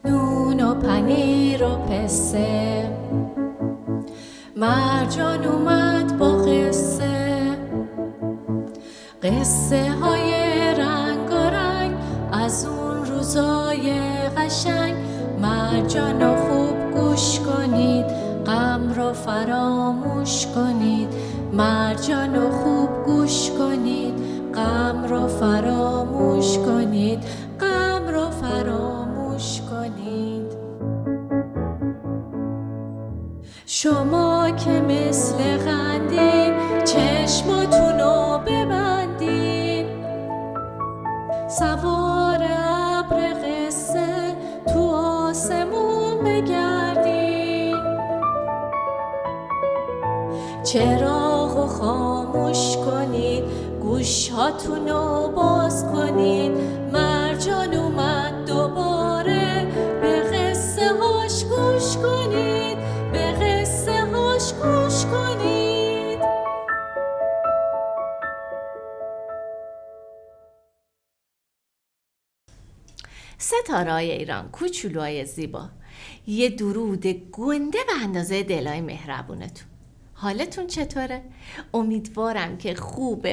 نون و پنیر و پسته، مرجان اومد با قصه، قصه های رنگ و رنگ از اون روزای قشنگ. مرجان رو خوب گوش کنید، غم رو فراموش کنید. مرجان رو خوب گوش کنید، غم رو فراموش کنید. غم رو فراموش کنید. شما که مثل قندین چشماتون رو ببندین، سوار ابر قصه تو آسمون بگردین. چراغو خاموش کنید، گوشهاتون رو باز کنید. مرجان اومد دوباره، به قصه هاش گوش کنید. به قصه هاش گوش کنید. ستاره‌های ایران، کوچولوهای زیبا، یه درود گنده به اندازه دلای مهربونتون. حالتون چطوره؟ امیدوارم که خوب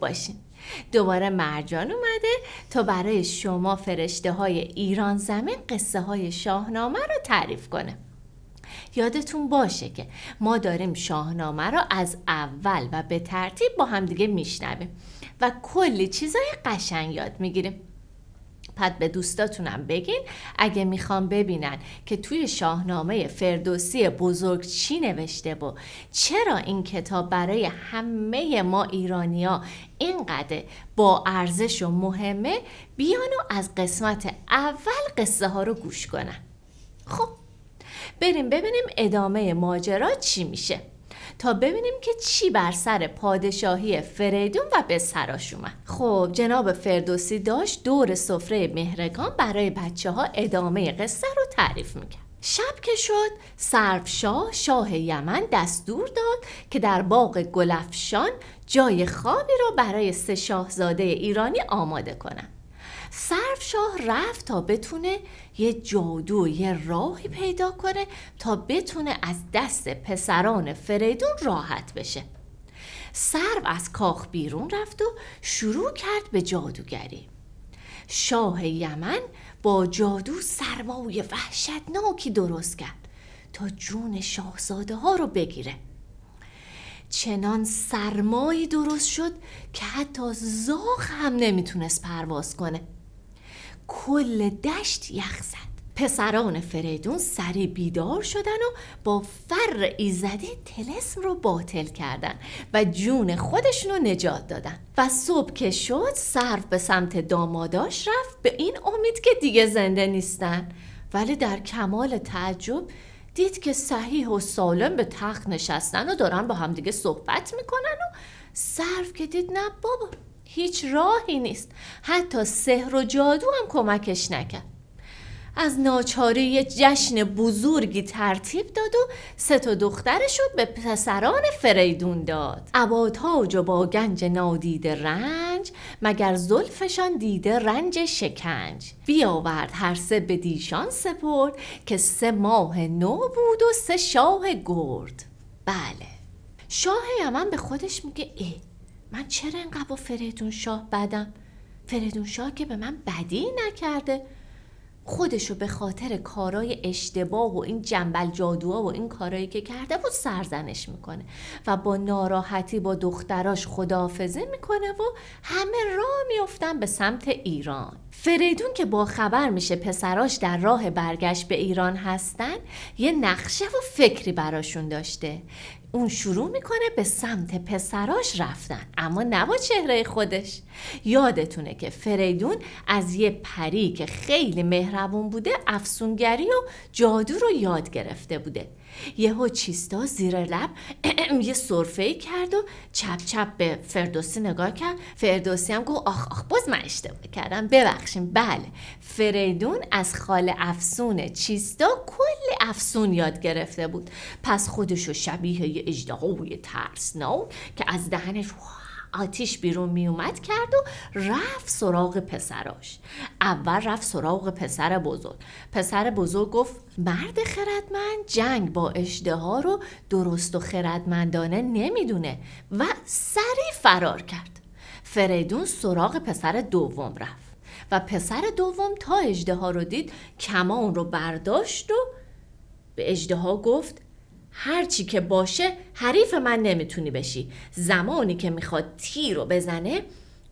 باشین. دوباره مرجان اومده تا برای شما فرشته های ایران زمین قصه های شاهنامه رو تعریف کنه. یادتون باشه که ما داریم شاهنامه رو از اول و به ترتیب با هم دیگه میشنویم و کلی چیزای قشنگ یاد میگیریم. پس به دوستاتونم بگین اگه میخوام ببینن که توی شاهنامه فردوسی بزرگ چی نوشته و چرا این کتاب برای همه ما ایرانیا اینقدر با ارزش و مهمه، بیان و از قسمت اول قصه ها رو گوش کنن. خب بریم ببینیم ادامه ماجرا چی میشه، تا ببینیم که چی بر سر پادشاهی فریدون و به سراش اومد. خب جناب فردوسی داشت دور سفره مهرگان برای بچه ها ادامه قصه رو تعریف میکرد. شب که شد، سرفشاه شاه یمن دستور داد که در باغ گلفشان جای خوابی رو برای 3 شاهزاده ایرانی آماده کنن. سرفشاه رفت تا بتونه یه جادو، یه راهی پیدا کنه تا بتونه از دست پسران فریدون راحت بشه. سرو از کاخ بیرون رفت و شروع کرد به جادوگری. شاه یمن با جادو سرمای وحشتناکی درست کرد تا جون شاهزاده ها رو بگیره. چنان سرمایی درست شد که حتی زاغ هم نمیتونست پرواز کنه. کل دشت یخ زد. پسران فریدون سریع بیدار شدن و با فر ایزدی طلسم رو باطل کردن و جون خودشون رو نجات دادن. و صبح که شد، سرو به سمت داماداش رفت به این امید که دیگه زنده نیستن، ولی در کمال تعجب دید که صحیح و سالم به تخت نشستن و دارن با هم دیگه صحبت میکنن. و سرو که دید نه بابا، هیچ راهی نیست، حتی سحر و جادو هم کمکش نکرد. از ناچاری یه جشن بزرگی ترتیب داد و 3 دخترش رو به پسران فریدون داد. ابا با گنج نادیده رنج، مگر زلفشان دیده رنج شکنج. بیاورد هر 3 به دیشان سپرد، که 3 ماه نو بود و 3 شاه گرد. بله، شاه یمن به خودش میگه من چرا اینقدر با فریدون شاه بدم؟ فریدون شاه که به من بدی نکرده، خودشو به خاطر کارای اشتباه و این جنبل جادوها و این کارایی که کرده بود سرزنش میکنه و با ناراحتی با دختراش خداحافظی میکنه و همه راه میافتن به سمت ایران. فریدون که با خبر میشه پسراش در راه برگشت به ایران هستن، یه نقشه و فکری براشون داشته. اون شروع میکنه به سمت پسراش رفتن، اما نه با چهره خودش. یادتونه که فریدون از یه پری که خیلی مهربون بوده افسونگری و جادو رو یاد گرفته بوده. یهو چیستا زیر لب یه سرفه‌ای کرد و چپ چپ به فردوسی نگاه کرد. فردوسی هم گفت آخ باز من اشتباه کردم، ببخشیم. بله، فریدون از خال افسون چیستا کلی افسون یاد گرفته بود، پس خودشو شبیه یه اژدهای ترسناک که از دهنش آتیش بیرون می اومد کرد و رفت سراغ پسراش. اول رفت سراغ پسر بزرگ. پسر بزرگ گفت مرد خردمند جنگ با اژدها رو درست و خردمندانه نمیدونه و سریع فرار کرد. فریدون سراغ پسر دوم رفت و پسر دوم تا اژدها رو دید کمان رو برداشت و به اژدها گفت هرچی که باشه حریف من نمیتونی بشی. زمانی که میخواد تیر رو بزنه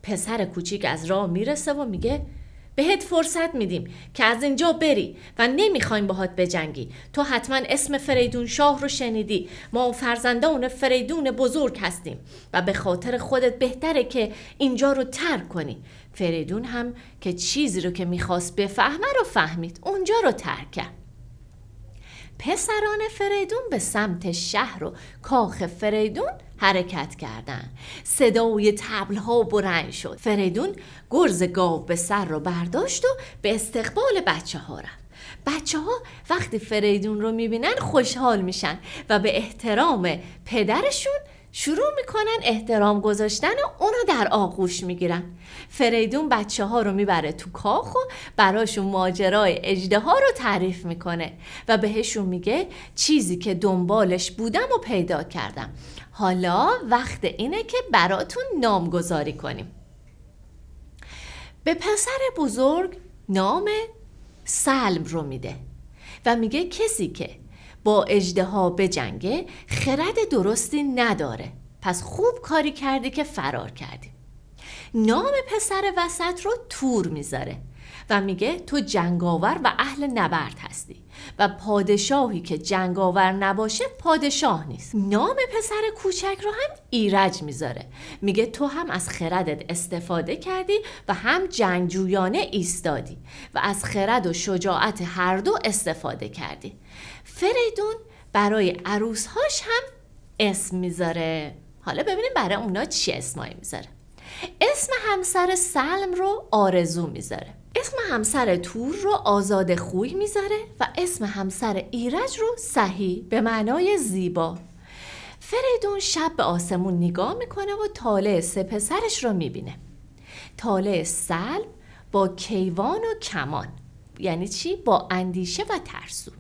پسر کوچیک از راه میرسه و میگه بهت فرصت میدیم که از اینجا بری و نمیخوایم باهات بجنگی. تو حتما اسم فریدون شاه رو شنیدی، ما فرزندان فریدون بزرگ هستیم و به خاطر خودت بهتره که اینجا رو ترک کنی. فریدون هم که چیزی رو که میخواست بفهمه رو فهمید، اونجا رو ترک کرد. پسران فریدون به سمت شهر و کاخ فریدون حرکت کردند. صدای طبل‌ها بلند شد. فریدون گرز گاو به سر رو برداشت و به استقبال بچه‌ها رفت. بچه‌ها وقتی فریدون رو می‌بینن خوشحال میشن و به احترام پدرشون شروع میکنن احترام گذاشتن و اونو در آغوش میگیرن. فریدون بچه ها رو میبره تو کاخ و براشون ماجرای اژدها رو تعریف میکنه و بهشون میگه چیزی که دنبالش بودم و پیدا کردم. حالا وقت اینه که براتون نامگذاری کنیم. به پسر بزرگ نام سلم رو میده و میگه کسی که با اژدها بجنگه خرد درستی نداره، پس خوب کاری کردی که فرار کردی. نام پسر وسط رو تور میذاره و میگه تو جنگاور و اهل نبرد هستی و پادشاهی که جنگاور نباشه پادشاه نیست. نام پسر کوچک رو هم ایرج میذاره، میگه تو هم از خردت استفاده کردی و هم جنگجویانه ایستادی و از خرد و شجاعت هر دو استفاده کردی. فریدون برای عروسهاش هم اسم میذاره. حالا ببینیم برای اونا چی اسمایی میذاره. اسم همسر سلم رو آرزو میذاره، اسم همسر تور رو آزاد خوی میذاره و اسم همسر ایرج رو سهی به معنای زیبا. فریدون شب به آسمون نگاه میکنه و طالع سه پسرش رو میبینه. طالع سلم با کیوان و کمان، یعنی چی؟ با اندیشه و ترسو.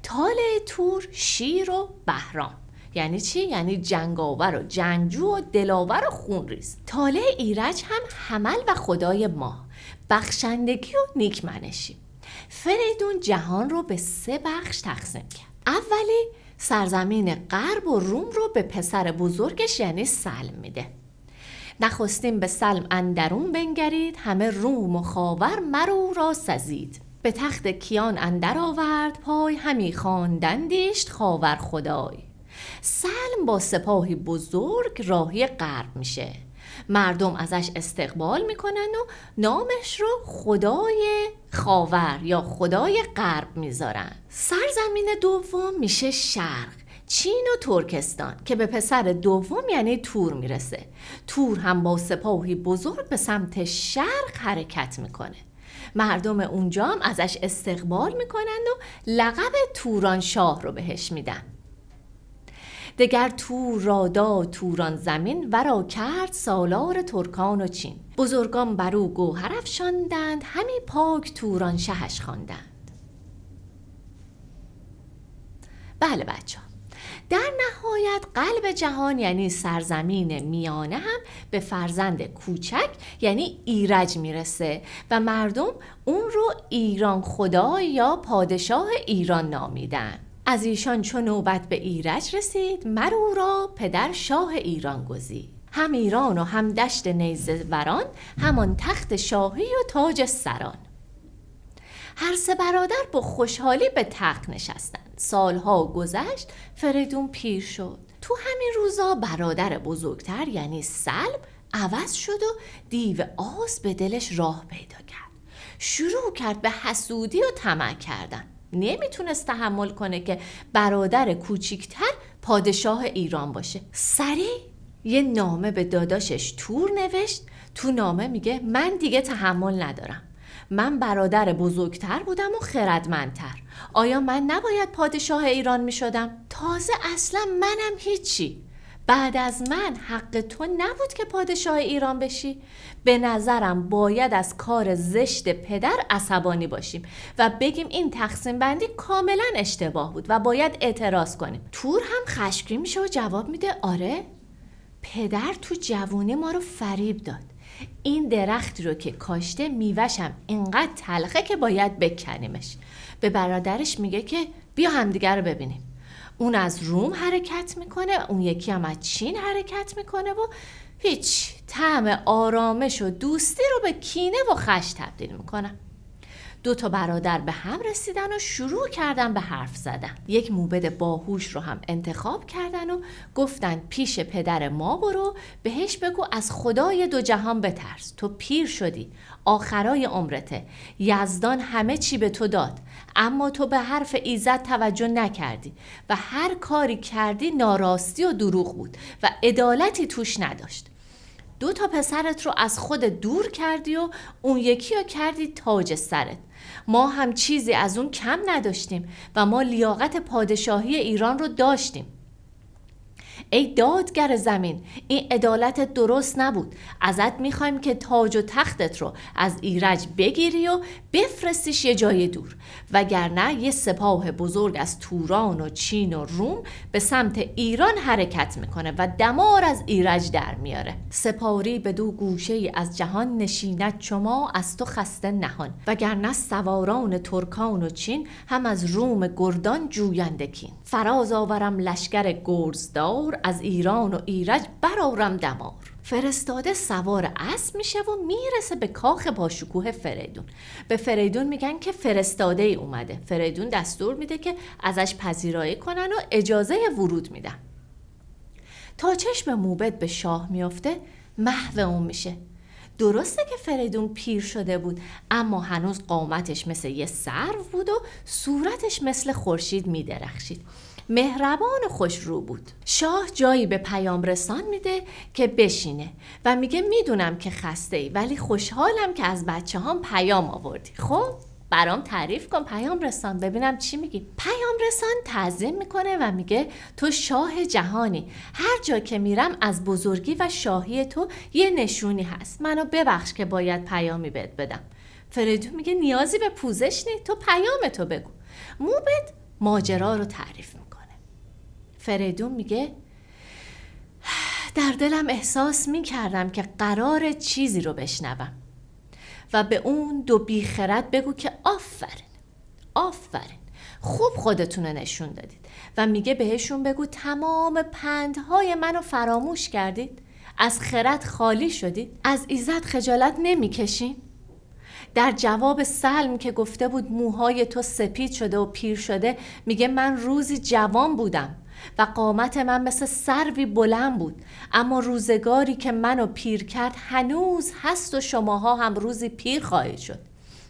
طالع تور شیر و بهرام، یعنی چی؟ یعنی جنگاور و جنگجو و دلاور و خونریز. طالع ایرج هم حمل و خدای ماه، بخشندگی و نیکمنشی. فریدون جهان رو به 3 بخش تقسیم کرد. اولی سرزمین غرب و روم رو به پسر بزرگش یعنی سلم میده. نخستین به سلم اندرون بنگرید، همه روم و خاور مرو را سزید. به تخت کیان اندر آورد پای، همی خواندندیش خاور خدای. سلم با سپاهی بزرگ راهی غرب میشه. مردم ازش استقبال میکنن و نامش رو خدای خاور یا خدای غرب میذارن. سرزمین دوم میشه شرق، چین و ترکستان که به پسر دوم یعنی تور میرسه. تور هم با سپاهی بزرگ به سمت شرق حرکت میکنه. مردم اونجا هم ازش استقبال میکنن و لقب توران شاه رو بهش میدن. دگر تور را داد توران زمین، ورا کرد سالار ترکان و چین. بزرگان برو گوهر افشاندند، همی پاک توران شهش خواندند. بله بچه ها، در نهایت قلب جهان یعنی سرزمین میانه هم به فرزند کوچک یعنی ایرج میرسه و مردم اون رو ایران خدا یا پادشاه ایران نامیدن. از ایشان چون نوبت به ایرج رسید، مرو را پدر شاه ایران گزید. هم ایران و هم دشت نیزه وران، همان تخت شاهی و تاج سران. هر 3 برادر با خوشحالی به تخت نشستند. سالها گذشت، فریدون پیر شد. تو همین روزا برادر بزرگتر یعنی سلم عوض شد و دیو آز به دلش راه پیدا کرد. شروع کرد به حسودی و طمع کردن. نمیتونست تحمل کنه که برادر کوچیکتر پادشاه ایران باشه. سریع یه نامه به داداشش تور نوشت. تو نامه میگه من دیگه تحمل ندارم. من برادر بزرگتر بودم و خردمندتر. آیا من نباید پادشاه ایران میشدم؟ تازه اصلا منم هیچی. بعد از من حق تو نبود که پادشاه ایران بشی؟ به نظرم باید از کار زشت پدر عصبانی باشیم و بگیم این تقسیم بندی کاملا اشتباه بود و باید اعتراض کنیم. تور هم خشمگین میشه و جواب میده آره، پدر تو جوانی ما رو فریب داد. این درختی رو که کاشته میوه‌شم اینقدر تلخه که باید بکنیمش. به برادرش میگه که بیا همدیگر رو ببینیم. اون از روم حرکت میکنه، اون یکی هم از چین حرکت میکنه و هیچ، طعم آرامش و دوستی رو به کینه و خشم تبدیل میکنن. 2 برادر به هم رسیدن و شروع کردن به حرف زدن. یک موبد باهوش رو هم انتخاب کردن و گفتن پیش پدر ما برو، بهش بگو از خدای 2 جهان بترس. تو پیر شدی، آخرای عمرته، یزدان همه چی به تو داد، اما تو به حرف ایزد توجه نکردی و هر کاری کردی ناراستی و دروغ بود و عدالتی توش نداشت. 2 پسرت رو از خود دور کردی و اون یکی رو کردی تاج سرت. ما هم چیزی از اون کم نداشتیم و ما لیاقت پادشاهی ایران رو داشتیم. ای دادگر زمین، این عدالت درست نبود. ازت میخوایم که تاج و تختت رو از ایرج بگیری و بفرستیش یه جای دور، وگرنه یه سپاه بزرگ از توران و چین و روم به سمت ایران حرکت میکنه و دمار از ایرج در میاره. سپاری به 2 گوشه از جهان نشیند شما از تو خسته نهان، وگرنه سواران ترکان و چین هم از روم گردان جوینده کین. فراز آورم لشکر گرزدار، از ایران و ایرج برآرم دمار. فرستاده سوار اسب میشه و میرسه به کاخ باشکوه فریدون. به فریدون میگن که فرستاده ای اومده. فریدون دستور میده که ازش پذیرایی کنن و اجازه ورود میدن. تا چشم موبد به شاه میافته محو اون میشه. درسته که فریدون پیر شده بود، اما هنوز قامتش مثل یه سرو بود و صورتش مثل خورشید میدرخشید. مهربان و خوشرو بود. شاه جایی به پیام رسان میده که بشینه و میگه میدونم که خسته ای، ولی خوشحالم که از بچه هم پیام آوردی. خب برام تعریف کن پیام رسان، ببینم چی میگی. پیام رسان تعظیم میکنه و میگه تو شاه جهانی، هر جا که میرم از بزرگی و شاهی تو یه نشونی هست. منو ببخش که باید پیامی بهت بدم. فریدون میگه نیازی به پوزش نیست، تو پیامتو بگو. موبد ماجرا رو تعریف میکنه. فریدون میگه در دلم احساس میکردم که قرار چیزی رو بشنوم و به اون 2 بیخرد بگو که آفرین خوب خودتون رو نشون دادید. و میگه بهشون بگو تمام پندهای منو فراموش کردید، از خرد خالی شدید، از ایزد خجالت نمیکشین. در جواب سلم که گفته بود موهای تو سپید شده و پیر شده، میگه من روزی جوان بودم و قامت من مثل سروی بلند بود، اما روزگاری که منو پیر کرد هنوز هست و شماها هم روزی پیر خواهید شد.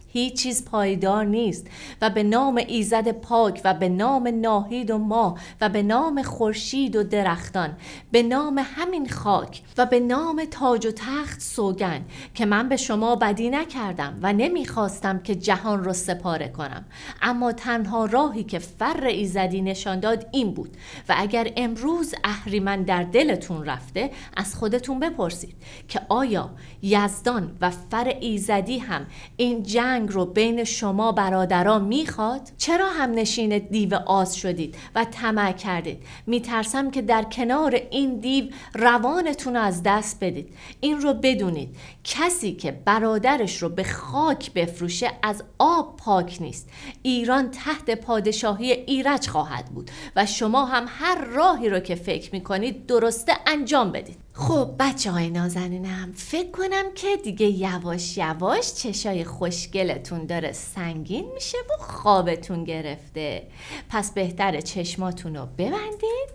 هیچ چیز پایدار نیست و به نام ایزد پاک و به نام ناهید و ماه و به نام خورشید و درختان، به نام همین خاک و به نام تاج و تخت سوگند که من به شما بدی نکردم و نمیخواستم که جهان رو سپاره کنم، اما تنها راهی که فر ایزدی نشان داد این بود و اگر امروز اهریمن در دلتون رفته از خودتون بپرسید که آیا یزدان و فر ایزدی هم این جنگ رو بین شما برادران میخواد؟ چرا هم نشین دیو آز شدید و طمع کردید؟ میترسم که در کنار این دیو روانتون از دست بدید. این رو بدونید کسی که برادرش رو به خاک بفروشه از آب پاک نیست. ایران تحت پادشاهی ایرج خواهد بود و شما هم هر راهی رو که فکر میکنید درسته انجام بدید. خب بچه های نازنینم، فکر کنم که دیگه یواش یواش چشای خوشگلتون داره سنگین میشه و خوابتون گرفته. پس بهتره چشماتون رو ببندید،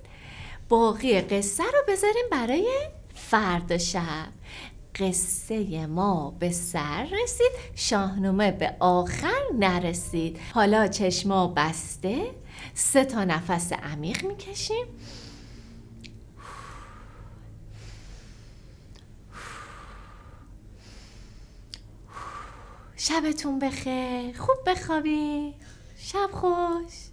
باقی قصه رو بذاریم برای فردا شب. قصه ما به سر رسید، شاهنامه به آخر نرسید. حالا چشما بسته 3 نفس عمیق میکشیم. شبتون بخیر، خوب بخوابی. شب خوش.